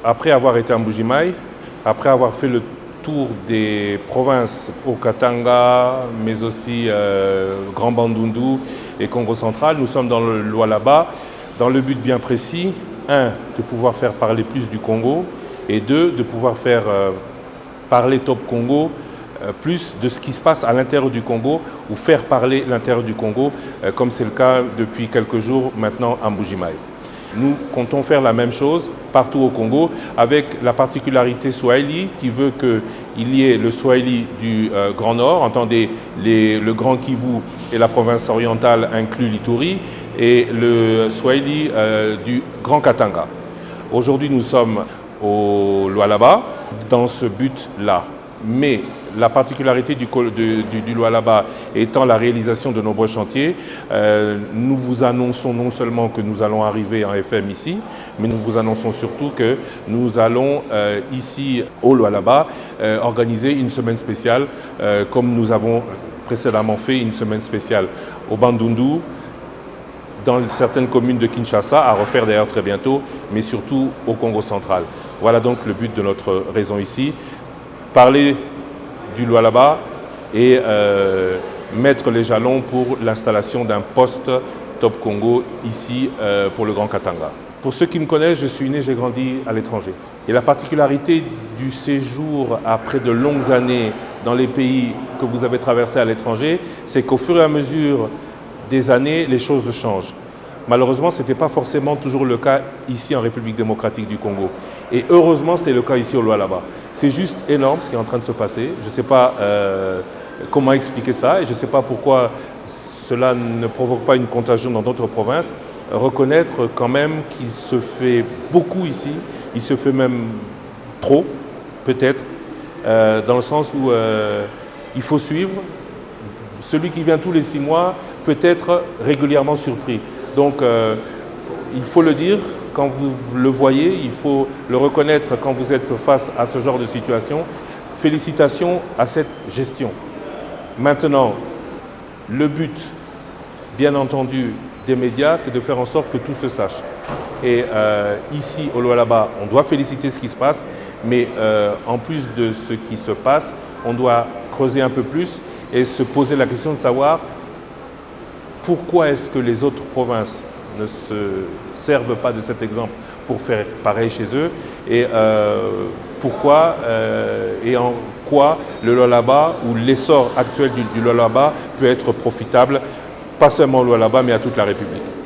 Après avoir été à Mbuji-Mayi, après avoir fait le tour des provinces au Katanga, mais aussi Grand Bandundu et Congo central, nous sommes dans le Lualaba, dans le but bien précis, un, de pouvoir faire parler plus du Congo, et deux, de pouvoir faire parler Top Congo plus de ce qui se passe à l'intérieur du Congo, ou faire parler l'intérieur du Congo, comme c'est le cas depuis quelques jours maintenant à Mbuji-Mayi. Nous comptons faire la même chose partout au Congo, avec la particularité Swahili qui veut qu'il y ait le Swahili du Grand Nord, entendez le Grand Kivu et la province orientale inclus l'Ituri, et le Swahili du Grand Katanga. Aujourd'hui nous sommes au Lualaba dans ce but-là. Mais la particularité du Lualaba étant la réalisation de nombreux chantiers, nous vous annonçons non seulement que nous allons arriver en FM ici, mais nous vous annonçons surtout que nous allons ici au Lualaba organiser une semaine spéciale comme nous avons précédemment fait une semaine spéciale au Bandundu, dans certaines communes de Kinshasa, à refaire d'ailleurs très bientôt, mais surtout au Congo central. Voilà donc le but de notre raison ici. Parler du Lualaba et mettre les jalons pour l'installation d'un poste Top Congo ici pour le Grand Katanga. Pour ceux qui me connaissent, je suis né, j'ai grandi à l'étranger. Et la particularité du séjour après de longues années dans les pays que vous avez traversés à l'étranger, c'est qu'au fur et à mesure des années, les choses changent. Malheureusement, ce n'était pas forcément toujours le cas ici en République démocratique du Congo. Et heureusement, c'est le cas ici au Lualaba. C'est juste énorme ce qui est en train de se passer. Je ne sais pas comment expliquer ça et je ne sais pas pourquoi cela ne provoque pas une contagion dans d'autres provinces. Reconnaître quand même qu'il se fait beaucoup ici, il se fait même trop, peut-être, dans le sens où il faut suivre. Celui qui vient tous les 6 mois peut être régulièrement surpris. Donc, il faut le dire quand vous le voyez, il faut le reconnaître quand vous êtes face à ce genre de situation. Félicitations à cette gestion. Maintenant, le but, bien entendu, des médias, c'est de faire en sorte que tout se sache. Et ici, au Lualaba, on doit féliciter ce qui se passe, mais en plus de ce qui se passe, on doit creuser un peu plus et se poser la question de savoir pourquoi est-ce que les autres provinces ne se servent pas de cet exemple pour faire pareil chez eux et pourquoi et en quoi le Lualaba ou l'essor actuel du Lualaba peut être profitable, pas seulement au Lualaba mais à toute la République.